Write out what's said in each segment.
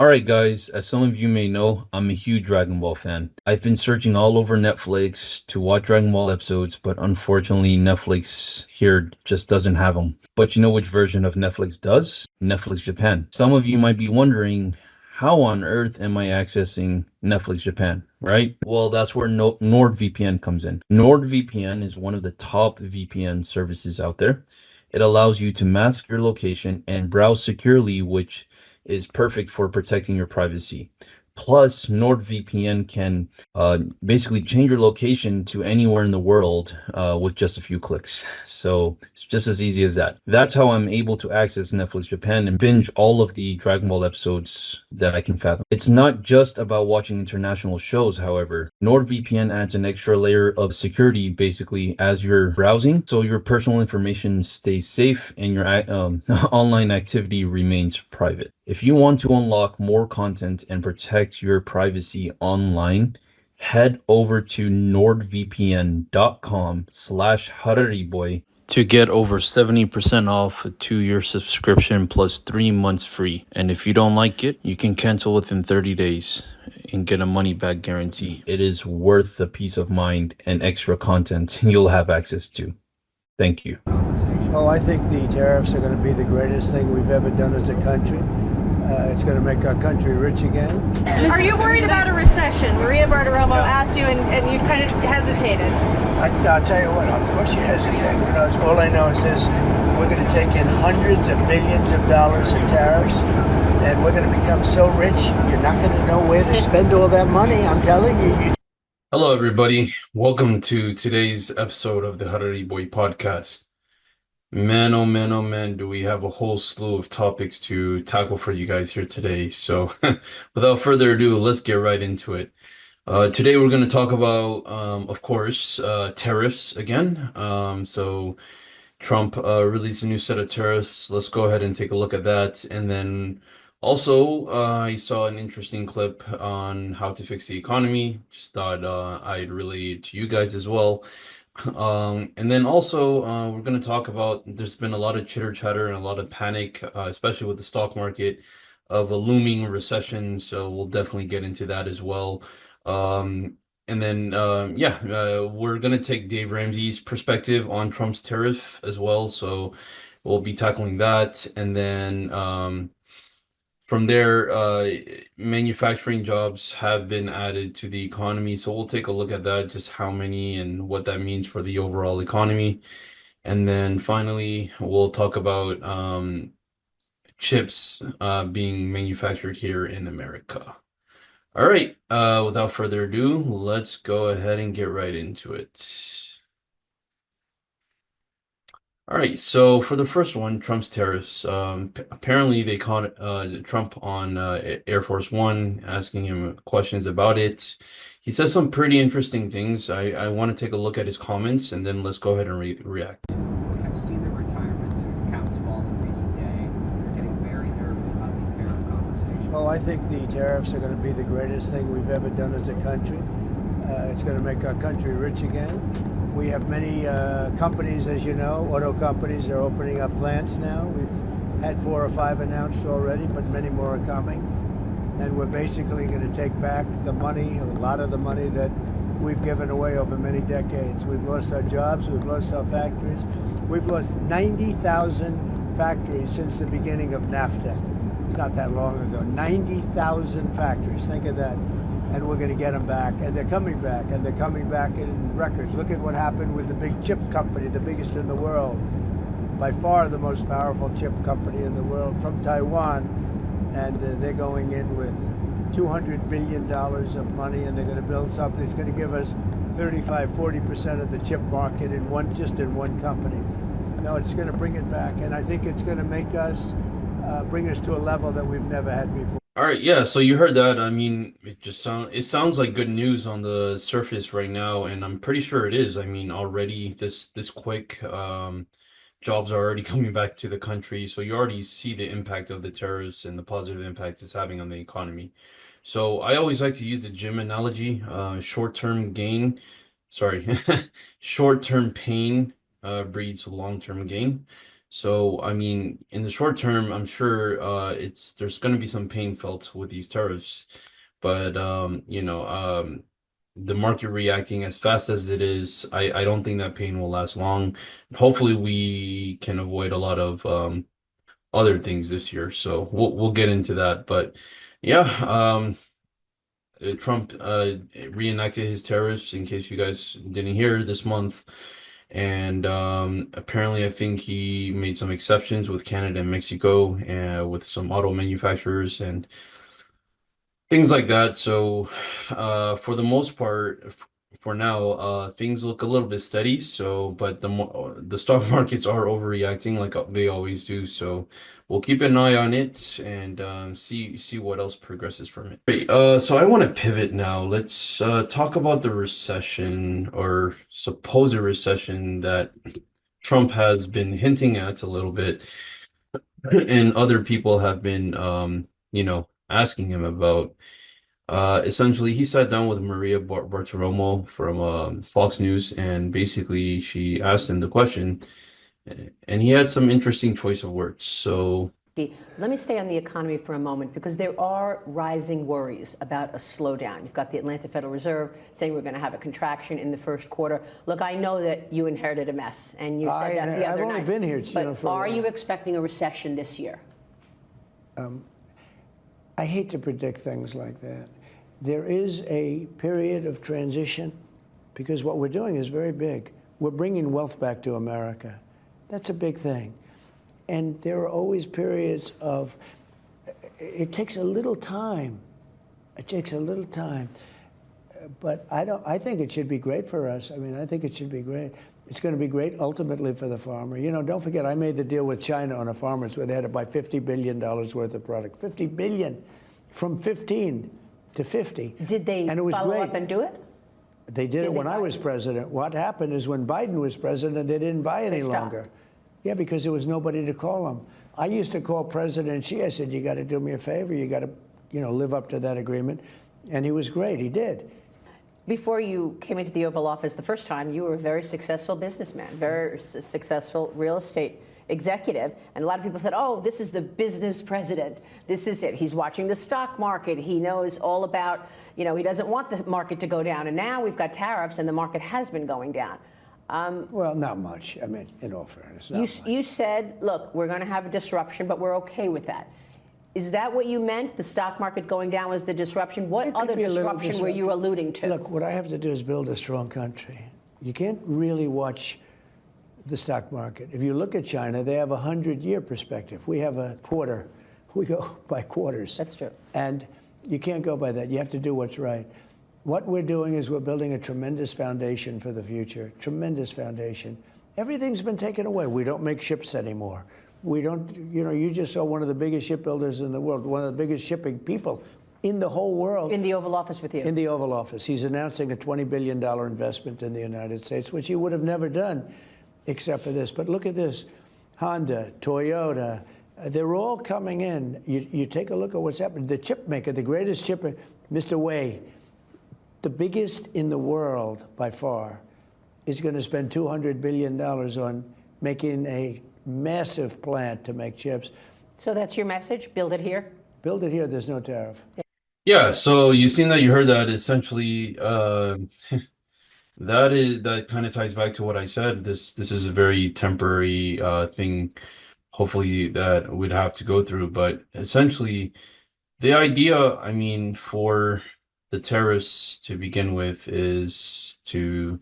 Alright, guys, as some of you may know, I'm a huge Dragon Ball fan. I've been searching all over Netflix to watch Dragon Ball episodes, but unfortunately, Netflix here just doesn't have them. But you know which version of Netflix does? Netflix Japan. Some of you might be wondering, how on earth am I accessing Netflix Japan, right? Well, that's where NordVPN comes in. NordVPN is one of the top VPN services out there. It allows you to mask your location and browse securely, which is perfect for protecting your privacy. Plus, NordVPN can basically change your location to anywhere in the world with just a few clicks. So it's just as easy as that. That's how I'm able to access Netflix Japan and binge all of the Dragon Ball episodes that I can fathom. It's not just about watching international shows, however. NordVPN adds an extra layer of security basically as you're browsing, so your personal information stays safe and your online activity remains private. If you want to unlock more content and protect your privacy online, head over to nordvpn.com/Harariboy to get over 70% off a 2-year subscription plus 3 months free. And if you don't like it, you can cancel within 30 days and get a money back guarantee. It is worth the peace of mind and extra content you'll have access to. Thank you. Oh, I think the tariffs are going to be the greatest thing we've ever done as a country. It's going to make our country rich again. Are you worried about a recession? Maria Bartiromo asked you and you kind of hesitated. I'll tell you what, of course you hesitate. Who knows? All I know is this: we're going to take in hundreds of millions of dollars in tariffs, and we're going to become so rich, you're not going to know where to spend all that money. I'm telling you. Hello, everybody. Welcome to today's episode of the Harariboy Podcast. Man, oh man, oh man, do we have a whole slew of topics to tackle for you guys here today. So without further ado, let's get right into it. Today we're going to talk about, of course, tariffs again. So Trump released a new set of tariffs. Let's go ahead and take a look at that. And then also, I saw an interesting clip on how to fix the economy. Just thought I'd relay it to you guys as well. And then also, we're going to talk about, there's been a lot of chitter chatter and a lot of panic, especially with the stock market, of a looming recession. So we'll definitely get into that as well. And then, we're going to take Dave Ramsey's perspective on Trump's tariff as well. So we'll be tackling that. And then, from there, manufacturing jobs have been added to the economy. So we'll take a look at that, just how many and what that means for the overall economy. And then finally, we'll talk about chips being manufactured here in America. All right, without further ado, let's go ahead and get right into it. All right, so for the first one, Trump's tariffs. Apparently, they caught Trump on Air Force One, asking him questions about it. He says some pretty interesting things. I want to take a look at his comments, and then let's go ahead and react. I've seen the retirement counts fall in recent day. They're getting very nervous about these tariff conversations. Oh, I think the tariffs are going to be the greatest thing we've ever done as a country. It's going to make our country rich again. We have many companies, as you know, auto companies are opening up plants now. We've had 4 or 5 announced already, but many more are coming. And we're basically going to take back the money, a lot of the money that we've given away over many decades. We've lost our jobs, we've lost our factories. We've lost 90,000 factories since the beginning of NAFTA. It's not that long ago. 90,000 factories, think of that. And we're going to get them back, and they're coming back, and they're coming back in records. Look at what happened with the big chip company, the biggest in the world, by far the most powerful chip company in the world, from Taiwan, and they're going in with $200 billion of money, and they're going to build something that's going to give us 35–40% of the chip market in one company. No, it's going to bring it back, and I think it's going to make us bring us to a level that we've never had before. All right, yeah, so you heard that. I mean, it sounds like good news on the surface right now, and I'm pretty sure it is. I mean, already this quick, jobs are already coming back to the country, so you already see the impact of the tariffs and the positive impact it's having on the economy. So I always like to use the gym analogy, short-term short-term pain breeds long-term gain. So, I mean, in the short term, I'm sure there's going to be some pain felt with these tariffs, but the market reacting as fast as it is, I don't think that pain will last long. Hopefully, we can avoid a lot of other things this year. So we'll get into that, but yeah, Trump reenacted his tariffs, in case you guys didn't hear, this month. And apparently, I think he made some exceptions with Canada and Mexico, with some auto manufacturers and things like that. So, for the most part, for now, things look a little bit steady. So, but the stock markets are overreacting like they always do. So, we'll keep an eye on it and see what else progresses from it. Great. So I want to pivot now. Let's talk about the recession, or supposed recession, that Trump has been hinting at a little bit, and other people have been asking him about. Essentially, he sat down with Maria Bartiromo from Fox News, and basically she asked him the question, and he had some interesting choice of words. So let me stay on the economy for a moment, because there are rising worries about a slowdown. You've got the Atlanta Federal Reserve saying we're going to have a contraction in the first quarter. Look, I know that you inherited a mess, and you said that the other night. I've only been here, but are you expecting a recession this year? I hate to predict things like that. There is a period of transition, because what we're doing is very big. We're bringing wealth back to America. That's a big thing. And there are always periods of, it takes a little time. It takes a little time. But I think it should be great for us. I mean, I think it should be great. It's going to be great ultimately for the farmer. You know, don't forget, I made the deal with China on the farmers where they had to buy $50 billion worth of product. $50 billion, from 15 to 50. Did they follow up and do it? They did it when I was president. What happened is when Biden was president, they didn't buy any longer. Yeah, because there was nobody to call them. I used to call President Xi. I said, you got to do me a favor. You got to, live up to that agreement. And he was great. He did. Before you came into the Oval Office the first time, you were a very successful businessman, very successful real estate executive. And a lot of people said, oh, this is the business president. This is it. He's watching the stock market. He knows all about, he doesn't want the market to go down. And now we've got tariffs, and the market has been going down. Well, not much. I mean, in all fairness, not much. You said, look, we're going to have a disruption, but we're okay with that. Is that what you meant? The stock market going down was the disruption? What other disruption were you alluding to? Look, what I have to do is build a strong country. You can't really watch the stock market. If you look at China, they have a 100-year perspective. We have a quarter. We go by quarters. That's true. And you can't go by that. You have to do what's right. What we're doing is we're building a tremendous foundation for the future, tremendous foundation. Everything's been taken away. We don't make ships anymore. We don't, you just saw one of the biggest shipbuilders in the world, one of the biggest shipping people in the whole world. In the Oval Office with you. In the Oval Office. He's announcing a $20 billion investment in the United States, which he would have never done except for this. But look at this. Honda, Toyota, they're all coming in. You take a look at what's happening. The chip maker, the greatest chipper, Mr. Wei, the biggest in the world by far, is going to spend $200 billion on making a massive plant to make chips. So that's your message? Build it here? Build it here, there's no tariff. yeah, so you heard that. Essentially, that kind of ties back to what I said. This is a very temporary thing, hopefully, that we'd have to go through. But essentially, the idea, I mean, for the tariffs to begin with is to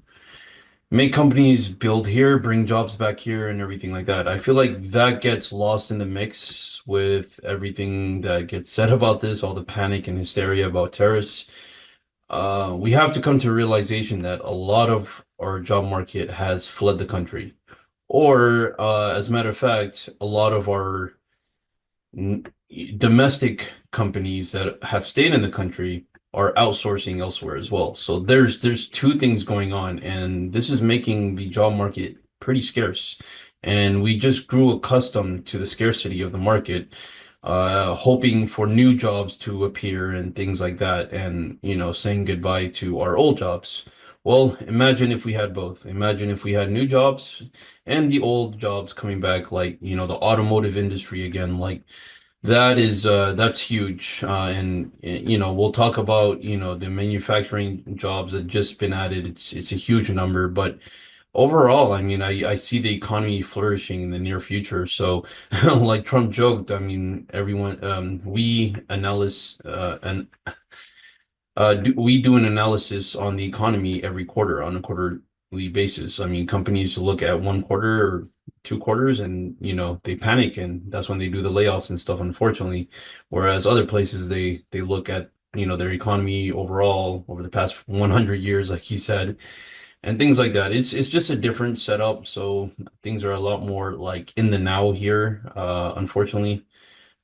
make companies build here, bring jobs back here, and everything like that. I feel like that gets lost in the mix with everything that gets said about this, all the panic and hysteria about tariffs. We have to come to a realization that a lot of our job market has fled the country. Or, as a matter of fact, a lot of our domestic companies that have stayed in the country are outsourcing elsewhere as well. So there's two things going on, and this is making the job market pretty scarce. And we just grew accustomed to the scarcity of the market, hoping for new jobs to appear and things like that, and saying goodbye to our old jobs, Well, imagine if we had both. Imagine if we had new jobs and the old jobs coming back, like, the automotive industry again. Like that's huge. We'll talk about, the manufacturing jobs that just been added. It's a huge number, but overall, I mean, I see the economy flourishing in the near future. So, like Trump joked, I mean, everyone, we analysts, and we do an analysis on the economy every quarter on a quarterly basis. I mean, companies look at 1 quarter or 2 quarters and, they panic, and that's when they do the layoffs and stuff, unfortunately. Whereas other places, they look at, their economy overall over the past 100 years, like he said, and things like that. It's just a different setup. So things are a lot more like in the now here, unfortunately.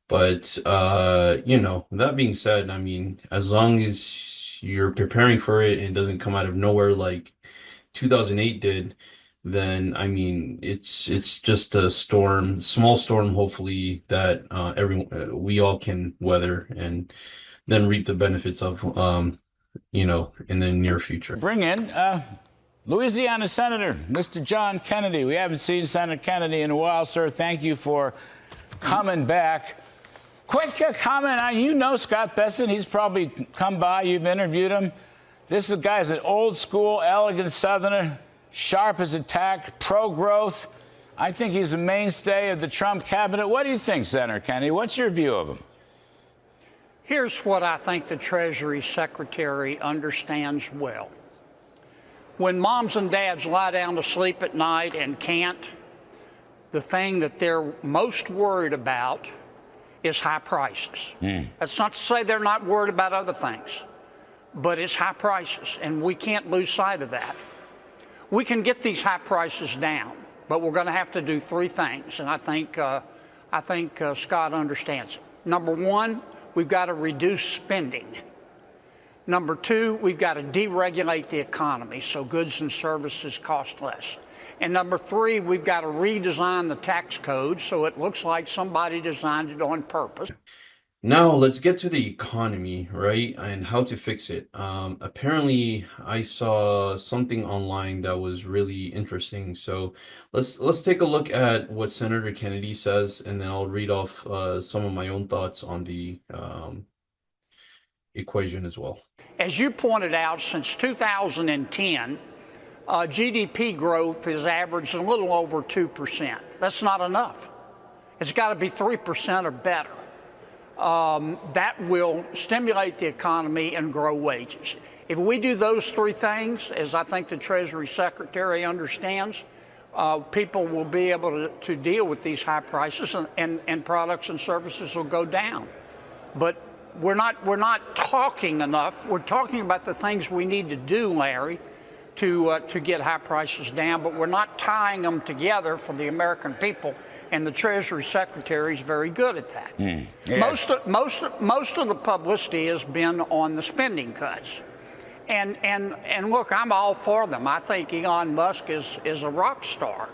But that being said, I mean, as long as you're preparing for it and it doesn't come out of nowhere like 2008 did, then I mean, it's just a storm, small storm, hopefully that we all can weather and then reap the benefits of, in the near future. Bring in Louisiana Senator, Mr. John Kennedy. We haven't seen Senator Kennedy in a while, sir. Thank you for coming back. Quick comment on, Scott Besson. He's probably come by. You've interviewed him. This guy's an old school, elegant Southerner, sharp as a tack, pro-growth. I think he's a mainstay of the Trump cabinet. What do you think, Senator Kennedy? What's your view of him? Here's what I think the Treasury Secretary understands well. When moms and dads lie down to sleep at night and can't, the thing that they're most worried about is high prices. That's not to say they're not worried about other things, but it's high prices, and we can't lose sight of that. We can get these high prices down, but we're going to have to do 3 things, and I think Scott understands it. Number 1, we've got to reduce spending. Number 2, we've got to deregulate the economy so goods and services cost less. And number 3, we've got to redesign the tax code so it looks like somebody designed it on purpose. Now let's get to the economy, right? And how to fix it. Apparently, I saw something online that was really interesting. So let's take a look at what Senator Kennedy says, and then I'll read off some of my own thoughts on the equation as well. As you pointed out, since 2010, GDP growth has averaged a little over 2%. That's not enough. It's got to be 3% or better. That will stimulate the economy and grow wages. If we do those 3 things, as I think the Treasury Secretary understands, people will be able to deal with these high prices, and products and services will go down. But we're not talking enough. We're talking about the things we need to do, Larry, to get high prices down, but we're not tying them together for the American people, and the Treasury Secretary is very good at that. Yes. Most of the publicity has been on the spending cuts, and look, I'm all for them. I think Elon Musk is a rock star.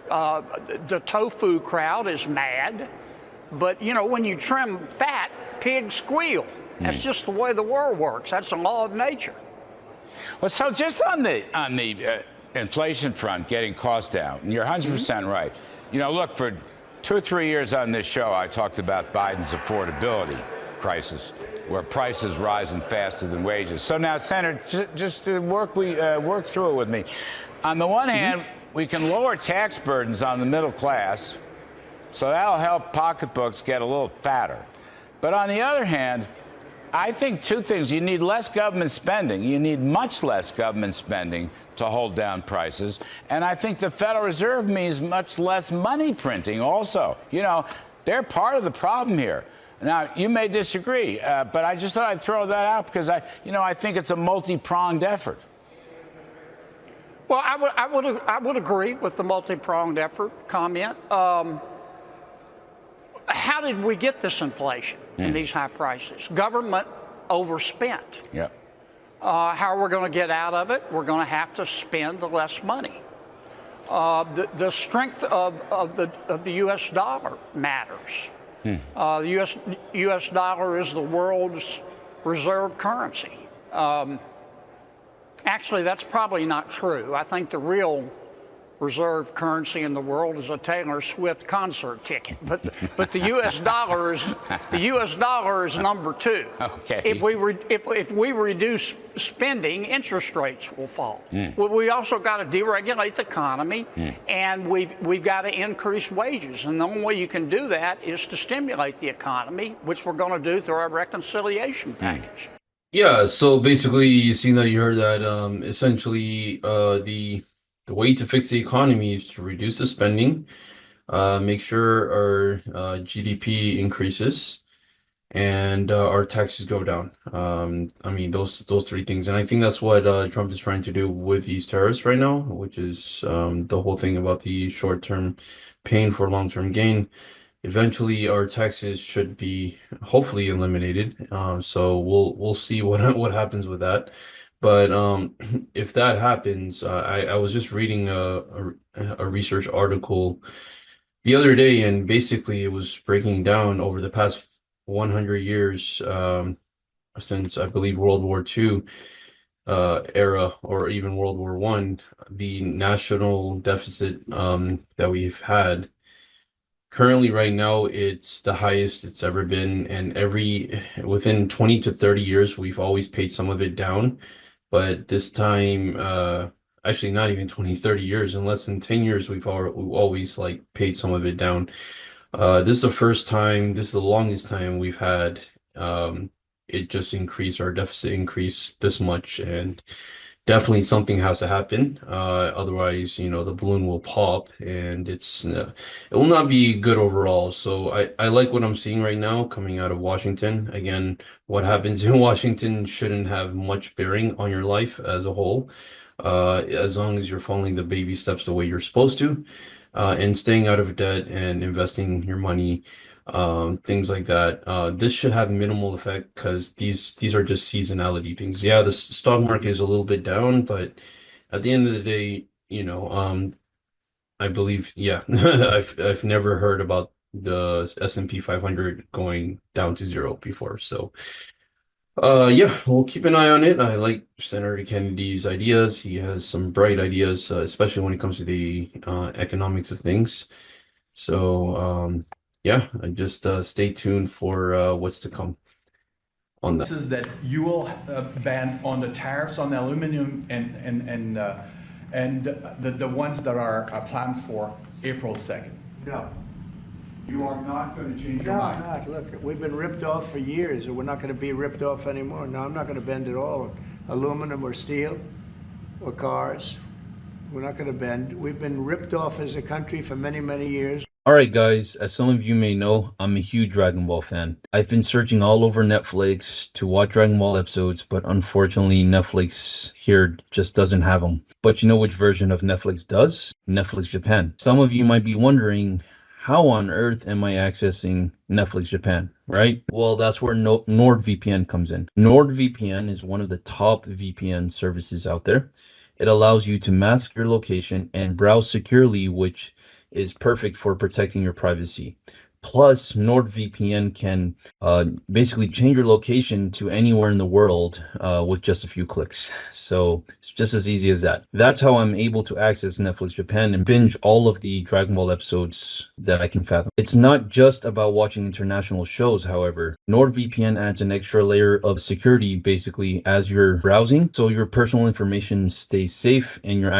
The tofu crowd is mad, but when you trim fat, pigs squeal. That's just the way the world works. That's the law of nature. Well, so just on the inflation front, getting costs down, and you're 100% right. Look, for 2 or 3 years on this show, I talked about Biden's affordability crisis, where prices rising faster than wages. So now, Senator, just work through it with me. On the one hand, we can lower tax burdens on the middle class, so that'll help pocketbooks get a little fatter. But on the other hand, I think 2 things. You need less government spending. You need much less government spending to hold down prices. And I think the Federal Reserve means much less money printing also. They're part of the problem here. Now, you may disagree, but I just thought I'd throw that out because I think it's a multi-pronged effort. Well, I would agree with the multi-pronged effort comment. How did we get this inflation and these high prices? Government overspent. Yep. How are we going to get out of it? We're going to have to spend less money. The strength of the U.S. dollar matters. The U.S. dollar is the world's reserve currency. Actually, that's probably not true. I think the real reserve currency in the world is a Taylor Swift concert ticket, but the U.S. dollar is number two. Okay. If we reduce spending, interest rates will fall. Well, we also got to deregulate the economy, and we've got to increase wages, and the only way you can do that is to stimulate the economy, which we're going to do through our reconciliation package. Yeah, so basically, you seen that, you heard that essentially the way to fix the economy is to reduce the spending, make sure our GDP increases, and our taxes go down. I mean, those three things, and I think that's what Trump is trying to do with these tariffs right now, which is the whole thing about the short-term pain for long-term gain. Eventually, our taxes should be hopefully eliminated. So we'll see what happens with that. But if that happens, I was just reading a research article the other day, and basically it was breaking down over the past 100 years, since I believe World War II era, or even World War I, the national deficit that we've had. Currently, right now, it's the highest it's ever been, and within 20 to 30 years, we've always paid some of it down. But this time, actually not even 20, 30 years, in less than 10 years, we've always like paid some of it down. This is the first time, this is the longest time we've had it just increase, our deficit increase this much, and definitely something has to happen. Otherwise, the balloon will pop, and it will not be good overall. So I like what I'm seeing right now coming out of Washington. Again, what happens in Washington shouldn't have much bearing on your life as a whole, as long as you're following the baby steps the way you're supposed to, and staying out of debt and investing your money, things like that. This should have minimal effect because these are just seasonality things. Yeah, the stock market is a little bit down, but at the end of the day, I believe, yeah, I've never heard about the S&P 500 going down to zero before. So yeah, we'll keep an eye on it. I like Senator Kennedy's ideas. He has some bright ideas, especially when it comes to the economics of things. So yeah, just stay tuned for what's to come on that. This is that you will ban on the tariffs on aluminum and the ones that are planned for April 2nd. No. You are not going to change your No, mind. not. Look, we've been ripped off for years, and we're not going to be ripped off anymore. No, I'm not going to bend at all. Aluminum or steel or cars. We're not going to bend. We've been ripped off as a country for many, many years. All right, guys, as some of you may know, I'm a huge Dragon Ball fan. I've been searching all over Netflix to watch Dragon Ball episodes, but unfortunately, Netflix here just doesn't have them. But you know which version of Netflix does? Netflix Japan. Some of you might be wondering, how on earth am I accessing Netflix Japan, right? Well, that's where NordVPN comes in. NordVPN is one of the top VPN services out there. It allows you to mask your location and browse securely, which is perfect for protecting your privacy. Plus, NordVPN can basically change your location to anywhere in the world with just a few clicks. So it's just as easy as that. That's how I'm able to access Netflix Japan and binge all of the Dragon Ball episodes that I can fathom. It's not just about watching international shows, however. NordVPN adds an extra layer of security basically as you're browsing, so your personal information stays safe and your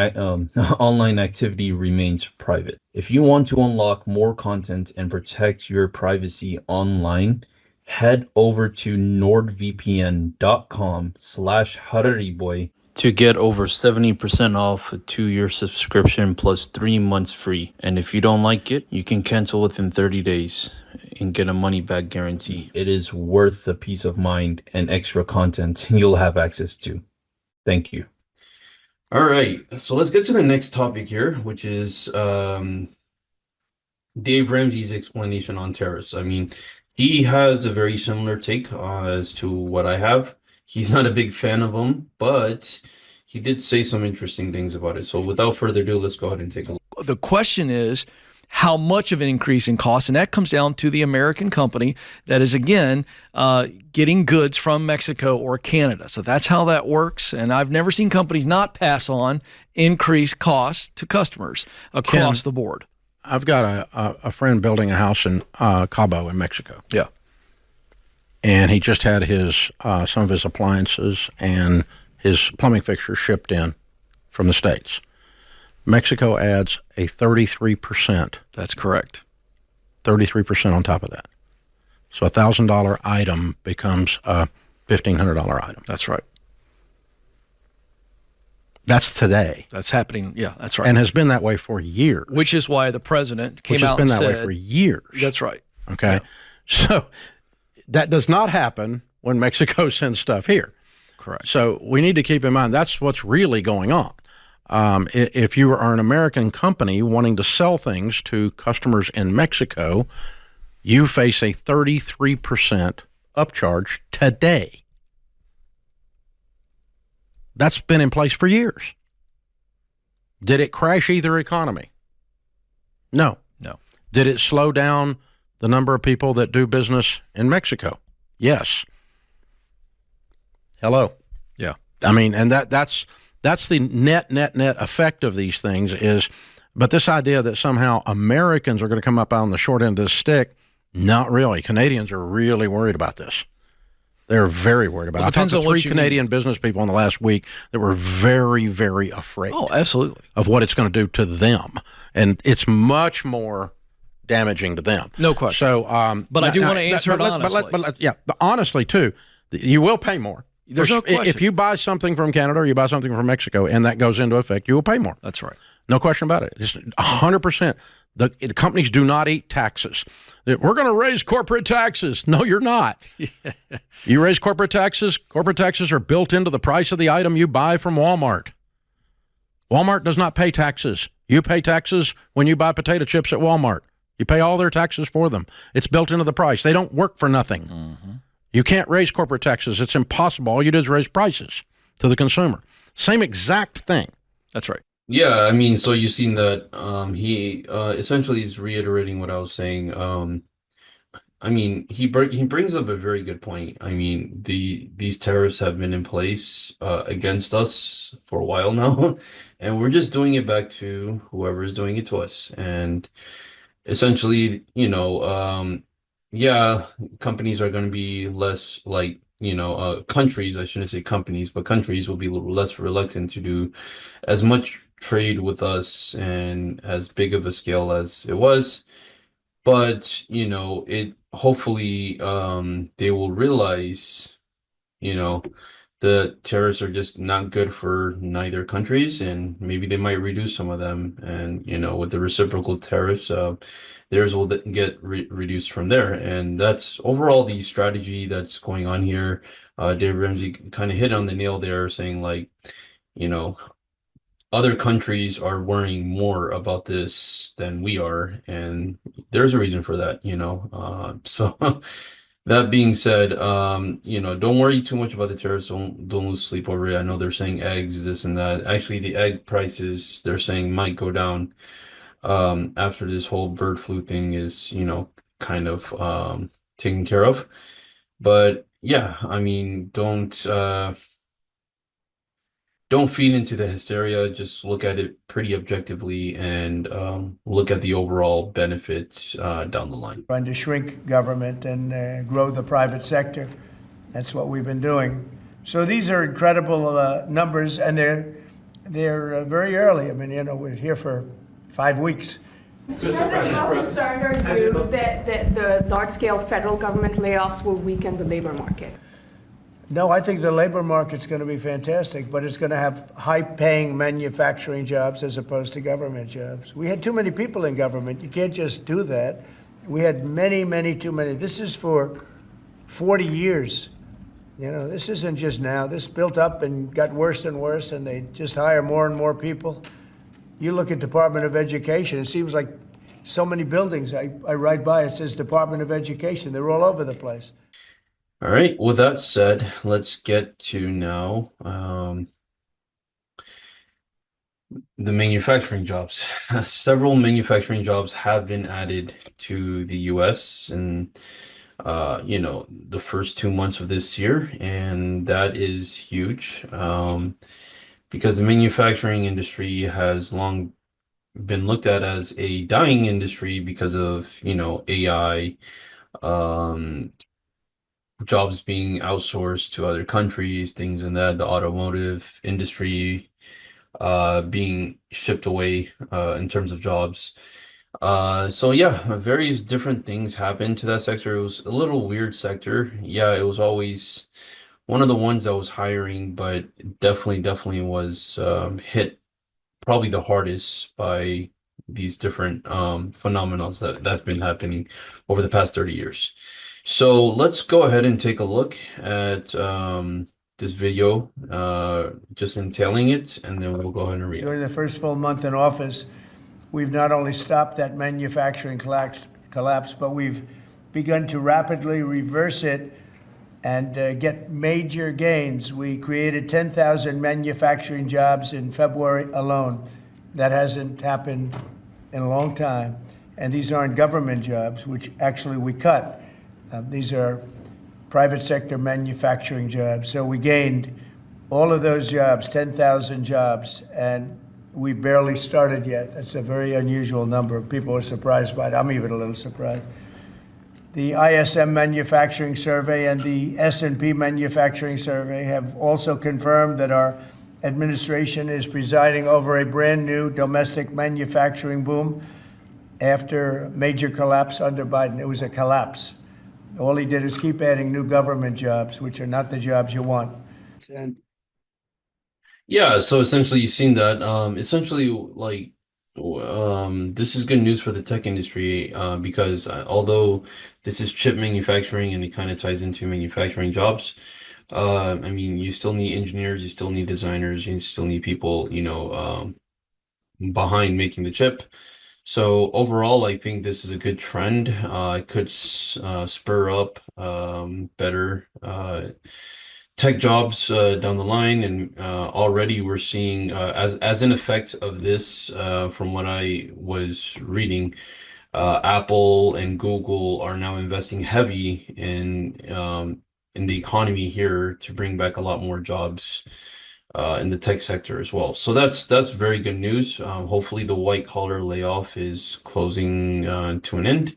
online activity remains private. If you want to unlock more content and protect your privacy online, head over to nordvpn.com/Harariboy to get over 70% off a 2-year subscription plus 3 months free. And if you don't like it, you can cancel within 30 days and get a money-back guarantee. It is worth the peace of mind and extra content you'll have access to. Thank you. All right, so let's get to the next topic here, which is Dave Ramsey's explanation on tariffs. I mean, he has a very similar take as to what I have. He's not a big fan of them, but he did say some interesting things about it. So without further ado, let's go ahead and take a look. The question is how much of an increase in cost. And that comes down to the American company that is, again, getting goods from Mexico or Canada. So that's how that works. And I've never seen companies not pass on increased costs to customers across the board. I've got a friend building a house in Cabo in Mexico. Yeah. And he just had his some of his appliances and his plumbing fixtures shipped in from the States. Mexico adds a 33%. That's correct. 33% on top of that. So a $1,000 item becomes a $1,500 item. That's right. That's today. That's happening. Yeah, that's right. And has been that way for years. Which is why the president came out and said. Which has been that way for years. That's right. Okay. Yeah. So that does not happen when Mexico sends stuff here. Correct. So we need to keep in mind that's what's really going on. If you are an American company wanting to sell things to customers in Mexico, you face a 33% upcharge today. That's been in place for years. Did it crash either economy? No. No. Did it slow down the number of people that do business in Mexico? Yes. Hello. Yeah. I mean, and that's the net effect of these things is, but this idea that somehow Americans are going to come up on the short end of this stick, not really. Canadians are really worried about this. They're very worried about it. I talked to 3 Canadian business people in the last week that were very, very afraid. Oh, absolutely. Of what it's going to do to them. And it's much more damaging to them. No question. So, but I do want to answer it honestly. Honestly, too, you will pay more. There's no question. If you buy something from Canada or you buy something from Mexico and that goes into effect, you will pay more. That's right. No question about it. Just 100%. The companies do not eat taxes. We're going to raise corporate taxes. No, you're not. You raise corporate taxes. Corporate taxes are built into the price of the item you buy from Walmart. Walmart does not pay taxes. You pay taxes when you buy potato chips at Walmart. You pay all their taxes for them. It's built into the price. They don't work for nothing. Mm-hmm. You can't raise corporate taxes. It's impossible. All you do is raise prices to the consumer. Same exact thing. That's right. Yeah, I mean, so you've seen that he essentially is reiterating what I was saying. I mean, he brings up a very good point. I mean, these tariffs have been in place against us for a while now, and we're just doing it back to whoever is doing it to us. And essentially, yeah, companies are going to be less like, countries, I shouldn't say companies, but countries will be less reluctant to do as much trade with us and as big of a scale as it was. But, it hopefully they will realize, the tariffs are just not good for neither countries, and maybe they might reduce some of them. And, with the reciprocal tariffs, theirs will get reduced from there. And that's overall the strategy that's going on here. Dave Ramsey kind of hit on the nail there, saying like, other countries are worrying more about this than we are, and there's a reason for that, so that being said, don't worry too much about the tariffs. Don't lose sleep over it. I know they're saying eggs, this and that. Actually, the egg prices, they're saying, might go down after this whole bird flu thing is, kind of taken care of. But yeah, I mean, don't feed into the hysteria. Just look at it pretty objectively and look at the overall benefits down the line. Trying to shrink government and grow the private sector. That's what we've been doing. So these are incredible numbers, and they're very early. I mean, we're here for 5 weeks. Mr. President, how concerned are you that the large-scale federal government layoffs will weaken the labor market? No, I think the labor market's going to be fantastic, but it's going to have high-paying manufacturing jobs as opposed to government jobs. We had too many people in government. You can't just do that. We had too many. This is for 40 years. This isn't just now. This built up and got worse and worse, and they just hire more and more people. You look at Department of Education, it seems like so many buildings. I ride by, it says Department of Education. They're all over the place. All right. With that said, let's get to now the manufacturing jobs. Several manufacturing jobs have been added to the US and the first 2 months of this year, and that is huge. Because the manufacturing industry has long been looked at as a dying industry because of, AI, um, jobs being outsourced to other countries, things in that, the automotive industry being shipped away in terms of jobs. So yeah, various different things happened to that sector. It was a little weird sector. Yeah, it was always one of the ones that was hiring, but definitely was hit probably the hardest by these different phenomena that's been happening over the past 30 years. So let's go ahead and take a look at this video, just entailing it, and then we'll go ahead and read it. During the first full month in office, we've not only stopped that manufacturing collapse, but we've begun to rapidly reverse it and get major gains. We created 10,000 manufacturing jobs in February alone. That hasn't happened in a long time. And these aren't government jobs, which actually we cut. These are private sector manufacturing jobs. So we gained all of those jobs, 10,000 jobs, and we barely started yet. That's a very unusual number. People are surprised by it. I'm even a little surprised. The ISM Manufacturing Survey and the S&P Manufacturing Survey have also confirmed that our administration is presiding over a brand new domestic manufacturing boom after major collapse under Biden. It was a collapse. All he did is keep adding new government jobs, which are not the jobs you want. And Yeah, so essentially you've seen that. Essentially, this is good news for the tech industry because although this is chip manufacturing and it kind of ties into manufacturing jobs, I mean, you still need engineers, you still need designers, you still need people, behind making the chip. So overall, I think this is a good trend. It could spur up better tech jobs down the line, and already we're seeing as an effect of this, from what I was reading, Apple and Google are now investing heavy in the economy here to bring back a lot more jobs in the tech sector as well. So that's very good news. Hopefully the white collar layoff is closing to an end,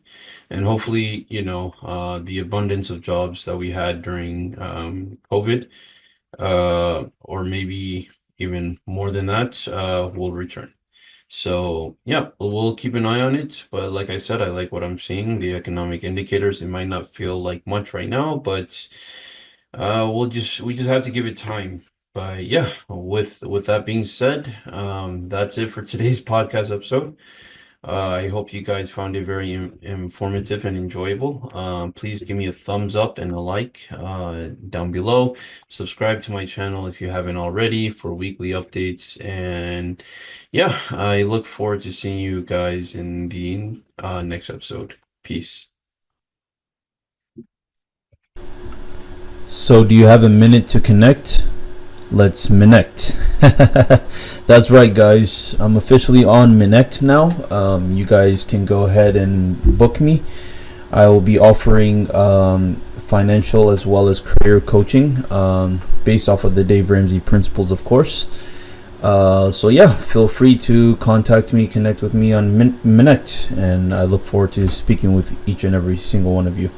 and hopefully the abundance of jobs that we had during COVID, or maybe even more than that, will return. So yeah, we'll keep an eye on it. But like I said, I like what I'm seeing. The economic indicators, it might not feel like much right now, but we just have to give it time. But yeah, with that being said, that's it for today's podcast episode. I hope you guys found it very informative and enjoyable. Please give me a thumbs up and a like down below. Subscribe to my channel if you haven't already for weekly updates. And yeah, I look forward to seeing you guys in the next episode. Peace. So do you have a minute to connect? Let's Minect. That's right, guys. I'm officially on Minect now. You guys can go ahead and book me. I will be offering financial as well as career coaching based off of the Dave Ramsey principles, of course. So yeah, feel free to contact me, connect with me on Minect, and I look forward to speaking with each and every single one of you.